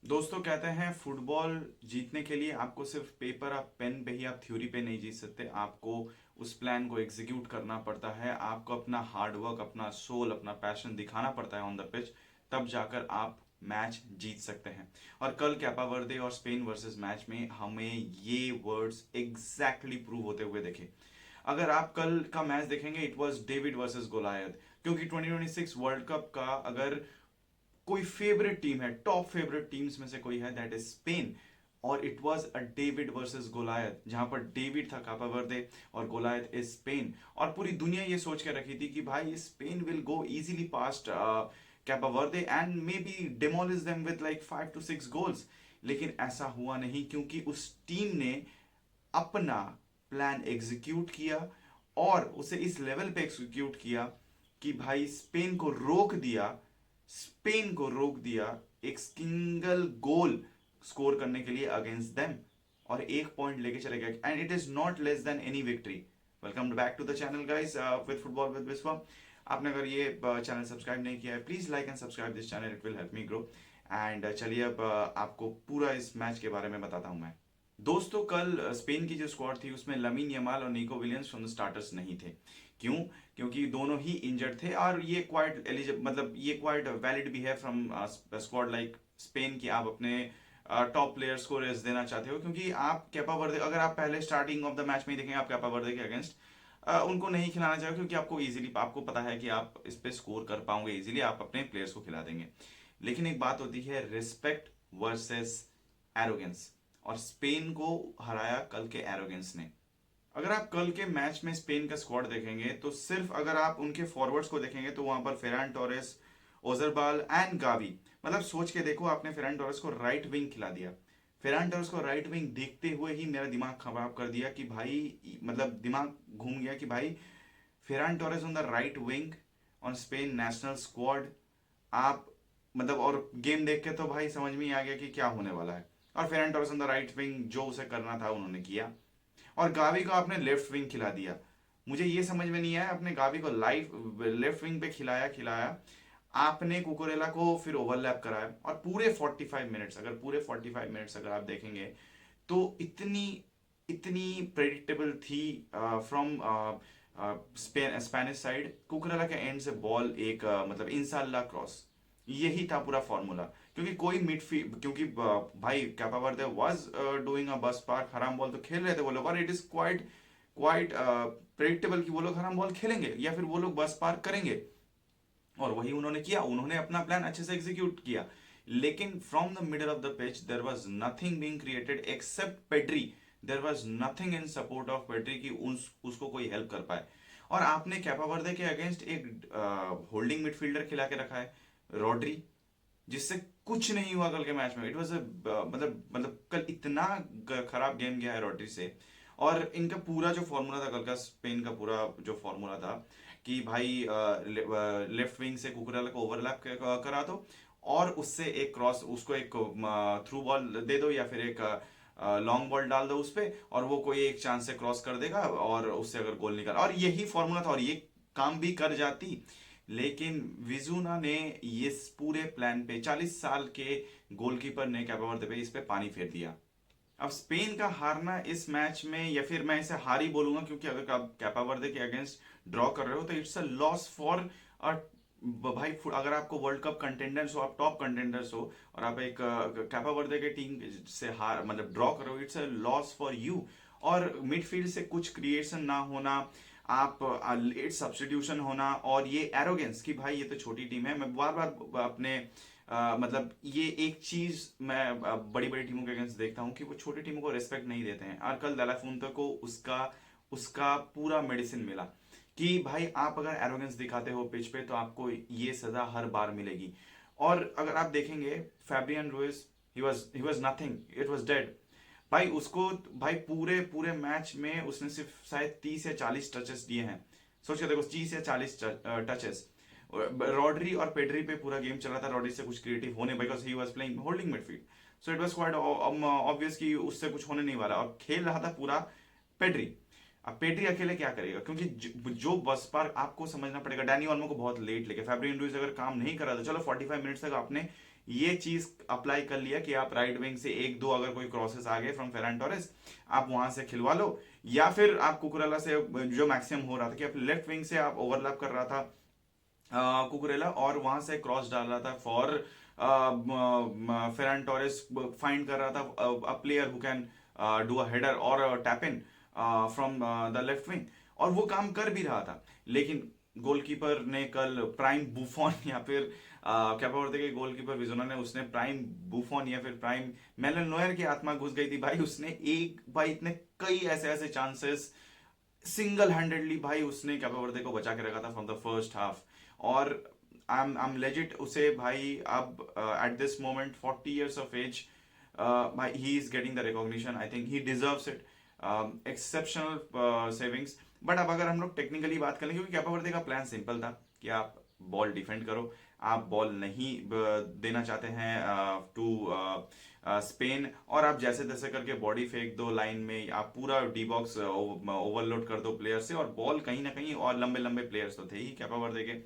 दोस्तों कहते हैं फुटबॉल जीतने के लिए आपको सिर्फ पेपर और पेन पे ही आप थ्योरी पे नहीं जीत सकते। आपको उस प्लान को एग्जीक्यूट करना पड़ता है। आपको अपना हार्डवर्क, अपना सोल, अपना पैशन दिखाना पड़ता है ऑन द पिच। तब जाकर आप मैच जीत सकते हैं। और कल कैपा वर्दे और स्पेन वर्सेस मैच में हमें ये वर्ड्स एग्जैक्टली प्रूव होते हुए देखे। अगर आप कल का मैच देखेंगे, it was David versus Goliath. क्योंकि 2026 वर्ल्ड कप का अगर कोई फेवरेट टीम है, टॉप फेवरेट टीम्स में से कोई है, दैट इज स्पेन। और it was a David versus Goliath, जहां पर डेविड था कापा वर्दे और गोलायत इज स्पेन। और पूरी दुनिया ये सोच के रखी थी कि भाई Spain will go easily past Cape Verde and maybe demolish them with like 5 to 6 goals. लेकिन ऐसा हुआ नहीं, क्योंकि उस टीम ने अपना प्लान एग्जीक्यूट किया और उसे इस लेवल पे एग्जीक्यूट किया कि भाई स्पेन को रोक दिया एक सिंगल गोल स्कोर करने के लिए अगेंस्ट देम। और एक पॉइंट लेके चले गए, and it is not less than any victory. Welcome back to the channel guys, with football with Vishwa. आपने अगर ये चैनल सब्सक्राइब नहीं किया है, please like and subscribe this channel, it will help me grow. And चलिए अब आपको पूरा इस मैच के बारे में बताता हूं मैं। दोस्तों कल स्पेन की जो स्क्वाड थी उसमें लमीन यमाल और Nico Williams from the starters नहीं थे। क्यों? क्योंकि दोनों ही इंजर्ड थे। और ये क्वाइट एलिजिबल, मतलब ये क्वाइट वैलिड भी है फ्रॉम स्क्वाड लाइक स्पेन की। आप अपने टॉप प्लेयर्स को रेस्ट देना चाहते हो, क्योंकि आप कैपा वर्दे, अगर आप पहले स्टार्टिंग ऑफ द मैच में ही देखेंगे, आप कैपा वर्दे के अगेंस्ट उनको नहीं खिलाना चाहोगे, क्योंकि आपको इजीली, आपको पता है कि आप इस पे स्कोर कर पाओगे इजीली, आप अपने प्लेयर्स को खिला देंगे। लेकिन एक बात होती है रिस्पेक्ट वर्सेस एरोगेंस, और स्पेन को हराया कल के एरोगेंस ने। अगर आप कल के मैच में स्पेन का स्क्वाड देखेंगे, तो सिर्फ अगर आप उनके फॉरवर्ड्स को देखेंगे तो वहां पर फेरान टोरेस, ओजरबाल एंड गावी। मतलब सोच के देखो, आपने फेरान टोरेस को राइट विंग खिला दिया। फेरान टोरेस को राइट विंग देखते हुए ही मेरा दिमाग खराब कर दिया कि भाई, मतलब दिमाग घूम गया कि भाई Ferran Torres on the right wing on Spain national squad. आप मतलब, और गेम देख के तो भाई समझ में ही आ गया कि क्या होने वाला है। और Ferran Torres on the right wing, जो उसे करना था उन्होंने किया। और गावी को आपने लेफ्ट विंग खिला दिया। मुझे ये समझ में नहीं आया, आपने गावी को लाइव लेफ्ट विंग पे खिलाया खिलाया, आपने कुकुरेला को फिर ओवरलैप कराया। और पूरे 45 मिनट्स, अगर पूरे 45 मिनट्स अगर आप देखेंगे, तो इतनी इतनी प्रेडिक्टेबल थी फ्रॉम स्पेनिश साइड। कुकुरेला के एंड से बॉल एक मतलब इंसाल्ला क्रॉस, यही था पूरा फॉर्मूला। क्योंकि कोई मिडफील्ड, क्योंकि भाई kappa Varde was doing a bus park, हराम बॉल तो खेल रहे थे वो लोग, और it is quite quite predictable कि वो लोग हराम बॉल खेलेंगे या फिर वो लोग बस पार्क करेंगे। और वही उन्होंने किया, उन्होंने अपना प्लान अच्छे से एग्जीक्यूट किया। लेकिन from the middle of the pitch there was nothing being created except Pedri. There was nothing in support of Pedri कि उसको कोई हेल्प कर पाए। और आपने कैपा वर्दे के अगेंस्ट एक होल्डिंग मिडफील्डर खिला के रखा है, रॉड्री, जिससे कुछ नहीं हुआ कल के मैच में। इट वाज मतलब कल इतना खराब गेम गया है रॉड्री से। और इनका पूरा जो फॉर्मूला था कल का, स्पेन का पूरा जो फॉर्मूला था कि भाई लेफ्ट विंग से कुकुरेला को ओवरलैप करा दो, और उससे एक क्रॉस, उसको एक थ्रू बॉल दे दो, या फिर एक लॉन्ग बॉल डाल दो उस पे, और वो कोई एक चांस से क्रॉस कर देगा और उससे अगर गोल निकाल, और यही फॉर्मूला था और ये काम भी कर जाती। लेकिन विजुना ने ये पूरे प्लान पे, 40 साल के गोलकीपर ने कैपा वर्दे पे इस पे पानी फेर दिया। अब स्पेन का हारना इस मैच में, या फिर मैं इसे हार ही बोलूंगा, क्योंकि अगर आप कैपा वर्दे के अगेंस्ट ड्रॉ कर रहे हो तो it's a loss for a भाई। अगर आपको वर्ल्ड कप कंटेंडर्स हो, आप टॉप कंटेंडर्स हो, और आप एक कैपा वर्दे के टीम से हार मतलब ड्रॉ कर रहे हो, it's a loss for you. और मिडफील्ड से कुछ क्रिएशन ना होना, आप लेट सब्स्टिट्यूशन होना, और ये एरोगेंस कि भाई ये तो छोटी टीम है। मैं बार बार अपने मतलब ये एक चीज मैं बड़ी बड़ी टीमों के अगेंस्ट देखता हूँ कि वो छोटी टीमों को रिस्पेक्ट नहीं देते हैं। और कल दलाफूंता को उसका उसका पूरा मेडिसिन मिला कि भाई आप अगर एरोगेंस दिखाते हो पिच पे, तो आपको ये सजा हर बार मिलेगी। और अगर आप देखेंगे Fabian Ruiz, he was nothing, it was dead. भाई उसको, भाई पूरे पूरे मैच में उसने सिर्फ शायद 30 या 40 टचेस दिए हैं। सोच के देखो, 30 या 40 टचेस। रॉड्री और पेड्री पे पूरा गेम चला था, रॉड्री से कुछ क्रिएटिव होने, because he was playing holding midfield. So it was quite obvious कि उससे कुछ होने नहीं वाला, और खेल रहा था पूरा पेड्री। अब पेड्री अकेले क्या करेगा, क्योंकि जो बस पार आपको समझना पड़ेगा, डैनी ऑल्मो को बहुत लेट लेके फैब्रियन लुइस अगर काम नहीं करा, तो चलो 45 मिनट्स तक आपने ये चीज अप्लाई कर लिया कि आप राइट विंग से एक दो अगर कोई क्रॉसेस आ गए फ्रॉम फेरान टोरेस, आप वहां से खिलवा लो, या फिर आप कुकुरेला से जो मैक्सिमम हो रहा था कि आप लेफ्ट विंग से आप ओवरलैप कर रहा था कुकुरेला, और वहां से क्रॉस डाल रहा था फॉर फेरान टोरेस, फाइंड कर रहा था a player who can do a header और tap in from the left wing, और वो काम कर भी रहा था। लेकिन गोलकीपर ने कल प्राइम बुफॉन या फिर क्या बोलते के गोलकीपर विजोना ने, उसने प्राइम बुफॉन या फिर प्राइम मेलन नोयर की आत्मा घुस गई थी भाई। उसने एक भाई इतने कई ऐसे ऐसे चांसेस सिंगल हैंडेडली भाई उसने कैपा वर्दे को बचा के रखा था फ्रॉम द फर्स्ट हाफ। और आई एम लेजिट उसे भाई अब at this moment 40 years of age, भाई he is getting the recognition, I think he deserves it, exceptional savings. But अब अगर हम लोग टेक्निकली बात करें, क्योंकि कैपा वर्दे का प्लान सिंपल था कि आप बॉल डिफेंड करो, आप बॉल नहीं देना चाहते हैं टू स्पेन, और आप जैसे तैसे करके बॉडी फेंक दो लाइन में, आप पूरा डी बॉक्स ओवरलोड कर दो प्लेयर से, और बॉल कहीं ना कहीं, और लंबे लंबे प्लेयर्स तो थे ही कैपा वर्दे के।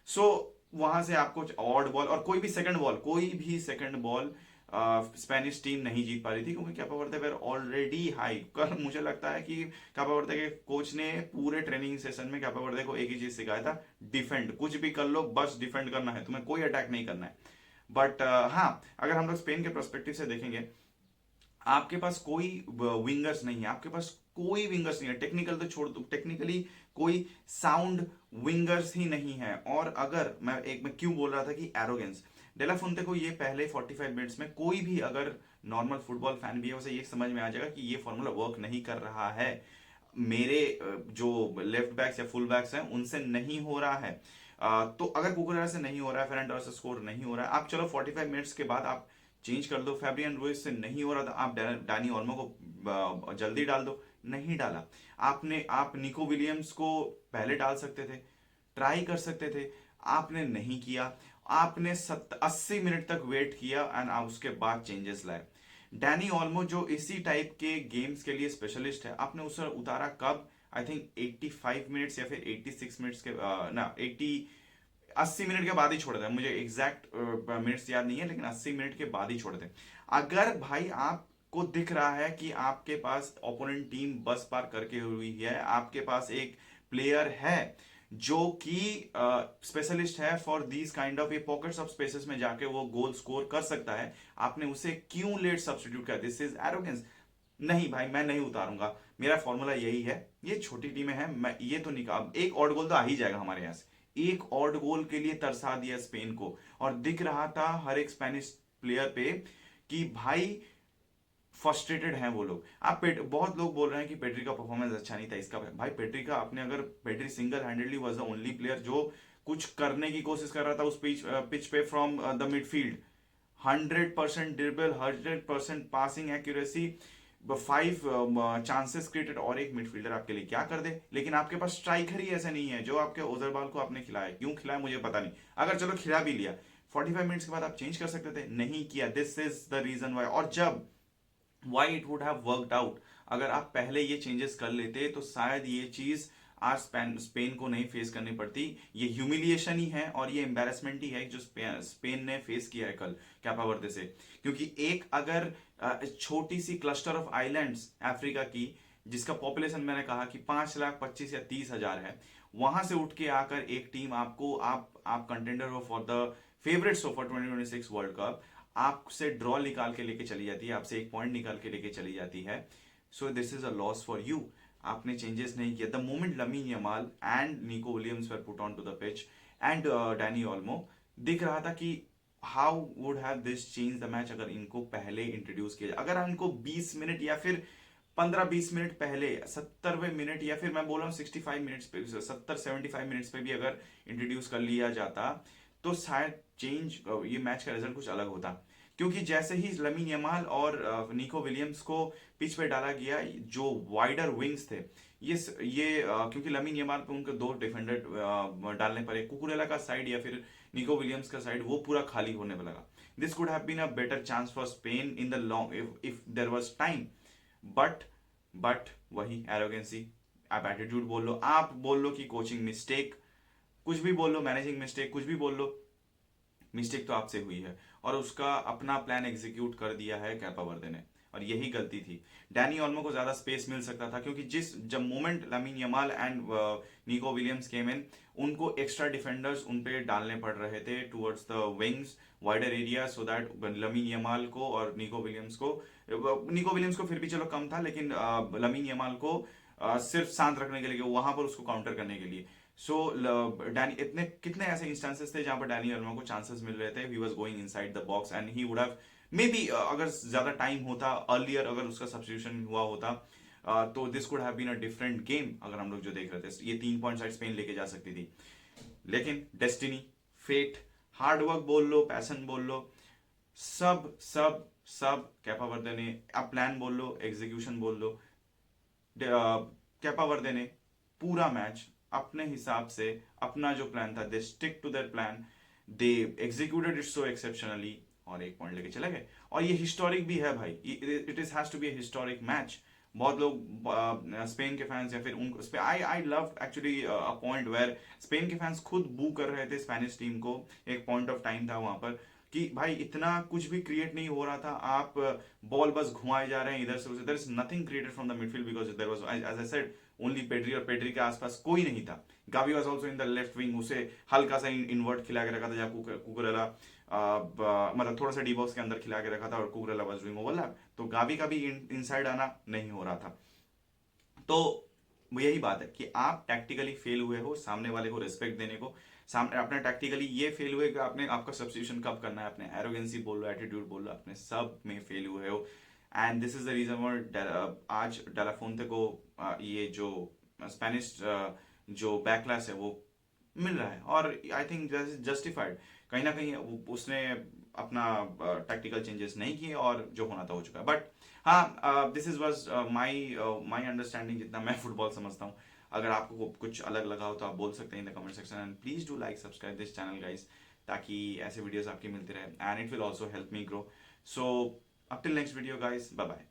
सो वहां से आपको ऑड बॉल और कोई भी सेकंड बॉल स्पेनिश टीम नहीं जीत पा रही थी, क्योंकि kappa Varde where already high. कल मुझे लगता है कि कैपा वर्दे के कोच ने पूरे ट्रेनिंग सेशन में कैपा वर्दे को एक ही चीज सिखाया था, डिफेंड, कुछ भी कर लो बस डिफेंड करना है, तुम्हें कोई अटैक नहीं करना है। बट हाँ, अगर हम लोग स्पेन के पर्सपेक्टिव से देखेंगे, आपके पास कोई विंगर्स नहीं है, आपके पास कोई विंगर्स नहीं है, टेक्निकल तो छोड़ दो, टेक्निकली कोई साउंड विंगर्स ही नहीं है। और अगर मैं क्यों बोल रहा था कि एरोगेंस, डेला फुंते को ये पहले 45 मिनट्स में, कोई भी अगर नॉर्मल फुटबॉल फैन भी है उसे ये समझ में आ जाएगा कि ये फॉर्मूला वर्क नहीं कर रहा है, मेरे जो लेफ्ट बैक्स या फुल बैक्स हैं उनसे नहीं हो रहा है। तो अगर कुकुरेला से नहीं हो रहा है, फेरन टोरेस से स्कोर नहीं हो रहा है, आप चलो 45 मिनट्स के बाद आप चेंज कर दो, फैब्रियन रूइस से नहीं हो रहा था, आप डानी ओल्मो को जल्दी डाल दो, नहीं डाला आपने। आप निको विलियम्स को पहले डाल सकते थे, ट्राई कर सकते थे, आपने नहीं किया। आपने 80 मिनट तक वेट किया एंड उसके बाद चेंजेस लाए। डैनी ओल्मो जो इसी टाइप के गेम्स के लिए स्पेशलिस्ट है, आपने उसे उतारा कब? आई थिंक 85 मिनट्स या फिर 86 मिनट्स के ना 80 मिनट के बाद ही छोड़ दें, मुझे एग्जैक्ट मिनट्स याद नहीं है, लेकिन 80 मिनट के बाद ही छोड़ दें। अगर भाई आपको दिख रहा है कि आपके पास ओपोनेंट टीम बस पार करके हुई है, आपके पास एक प्लेयर है जो कि स्पेशलिस्ट है for these kind of pockets of spaces में जाके वो गोल स्कोर कर सकता है, आपने उसे क्यों लेट सब्स्टिट्यूट कर? This is arrogance. नहीं भाई, मैं नहीं उतारूंगा, मेरा फॉर्मूला यही है, ये छोटी टीमें हैं, मैं ये तो निकाल, एक ऑड गोल तो आ ही जाएगा हमारे यहाँ से। एक ऑड गोल के लिए तरसा दिया स्पेन को, और दिख रहा था हर एक स्पेनिश प्लेयर पे कि भाई फ्रस्ट्रेटेड हैं वो लोग। बहुत लोग बोल रहे हैं कि पेड्री का परफॉर्मेंस अच्छा नहीं था, इसका भाई पेड्री का आपने अगर Pedri single handedly was the only player जो कुछ करने की कोशिश कर रहा था उस पिच पे from the midfield. 100% dribble, 100% passing accuracy, 5 chances created, और एक मिडफील्डर आपके लिए क्या कर दे। लेकिन आपके पास स्ट्राइकर ही ऐसे नहीं है जो आपके ओजरबाल को आपने खिलाया, क्यों खिलाया मुझे पता नहीं। अगर चलो खिला भी लिया, 45 मिनट्स के बाद आप चेंज कर सकते थे, नहीं किया। This is the reason why. और जब why it would have worked out, अगर आप पहले ये चेंजेस कर लेते तो शायद ये चीज आज स्पेन को नहीं फेस करनी पड़ती। ये ह्यूमिलिएशन ही है और ये एम्बेरसमेंट ही है जो स्पेन ने फेस किया है कल कैपा वर्दे से। क्योंकि एक अगर छोटी सी क्लस्टर ऑफ आइलैंड्स अफ्रीका की, जिसका पॉपुलेशन मैंने कहा कि 5,25,000 या 30,000 है, वहां से उठ के आकर एक टीम आपको, आप कंटेंडर हो फॉर द फेवरेट्स हो फॉर 2026 वर्ल्ड कप, आपसे ड्रॉ निकाल के लेके चली जाती है, आपसे एक पॉइंट निकाल के लेके चली जाती है। So this is a loss for you. आपने चेंजेस नहीं किया। The moment Lamine Yamal and Nico Williams were put on to the pitch and Dani Olmo, दिख रहा था कि how would have this change the match अगर इनको पहले इंट्रोड्यूस किया, अगर इनको 20 मिनट या फिर 15-20 मिनट पहले, 70वें मिनट या फिर मैं बोल रहा हूँ 65 मिनट्स पे, 70-75 मिनट्स पे भी अगर इंट्रोड्यूस कर लिया जाता तो शायद चेंज, ये मैच का रिजल्ट कुछ अलग होता। क्योंकि जैसे ही लमीन यमाल और निको विलियम्स को पिच पे डाला गया, जो वाइडर विंग्स थे, क्योंकि लमीन यमाल पे उनको 2 डिफेंडर डालने पड़े, कुकुरेला का साइड या फिर निको विलियम्स का साइड, वो पूरा खाली होने में लगा। This could have been a better chance for Spain in the long if there was time. But वही एरोगेंसी, आप एटीट्यूड बोल लो, आप बोल लो कि कोचिंग मिस्टेक, कुछ भी बोल लो, मैनेजिंग मिस्टेक, कुछ भी बोल लो, मिस्टेक तो आपसे हुई है। और उसका अपना प्लान एग्जीक्यूट कर दिया है कैपा वर्दे ने, और यही गलती थी। डैनी ऑल्मो को ज्यादा स्पेस मिल सकता था, क्योंकि जब moment Lamine Yamal and Nico Williams came in, उनको एक्स्ट्रा डिफेंडर्स उन पे डालने पड़ रहे थे towards the wings, wider area, so that Lamine Yamal को और निको विलियम्स को फिर भी चलो कम था, लेकिन लामिन यमाल को सिर्फ शांत रखने के लिए, वहां पर उसको काउंटर करने के लिए। सो डैनी, इतने कितने ऐसे इंस्टेंसेस थे जहां पर डैनी ऑल्मो को चांसेस मिल रहे थे, he was going inside the box and he would have may be, अगर ज्यादा टाइम होता अर्लियर, अगर उसका सब्स्टिट्यूशन हुआ होता, तो this could have been a different game. अगर हम लोग जो देख रहे थे, ये 3 पॉइंट शायद स्पेन लेके जा सकती थी, लेकिन डेस्टिनी, फेट, हार्डवर्क बोल लो, पैशन बोल लो, सब सब सब कैपा वर्दे ने, अब प्लान बोल लो, एग्जीक्यूशन बोल लो, कैपा वर्दे ने पूरा मैच अपने हिसाब से, अपना जो प्लान था, they stick to their plan, they executed it so exceptionally, और 1 पॉइंट लेके चले गए। और ये हिस्टोरिक भी है भाई, it is has to be a historic match. बहुत लोग स्पेन के फैंस या फिर उनको, I love actually a point where Spain के फैंस खुद बू कर रहे थे स्पेनिश टीम को। एक पॉइंट ऑफ टाइम था वहां पर कि भाई इतना कुछ भी क्रिएट नहीं हो रहा था, आप बॉल बस घुमाए जा रहे हैं इधर से उधर, there is nothing created from the midfield because there was, as I said, only Pedri, और पेड्री के आसपास कोई नहीं था। Gavi was also in the left wing, उसे हल्का सा इन्वर्ट खिला के रखा था, जहाँ कुकुरेला मतलब थोड़ा सा डी बॉक्स के अंदर खिला के रखा था, और कुकुरेला वाज डूइंग ओवरलैप, तो गावी का भी इनसाइड आना नहीं हो रहा था। तो यही बात है कि आप टैक्टिकली फेल हुए हो सामने वाले को रिस्पेक्ट देने को, सामने अपने टैक्टिकली ये फेल हुए कि आपने, आपका सब्स्टिट्यूशन कब करना है, अपने एरोगेंसी बोल लो, एटीट्यूड बोल लो, अपने सब में फेल हुए हो। And this is the reason for आज डेलाफोंते को ये जो स्पेनिश जो बैकलैश है वो मिल रहा है, और आई थिंक जस्टिफाइड। कहीं ना कहीं उसने अपना टैक्टिकल चेंजेस नहीं किए, और जो होना था हो चुका है। बट हाँ, this is was my my understanding, जितना मैं फुटबॉल समझता हूँ। अगर आपको कुछ अलग लगा हो तो आप बोल सकते हैं in the comment section, and please do like subscribe this channel guys, ताकि ऐसे वीडियोस आपकी मिलती रहे, and it will also help me grow. So up till next video guys, bye bye.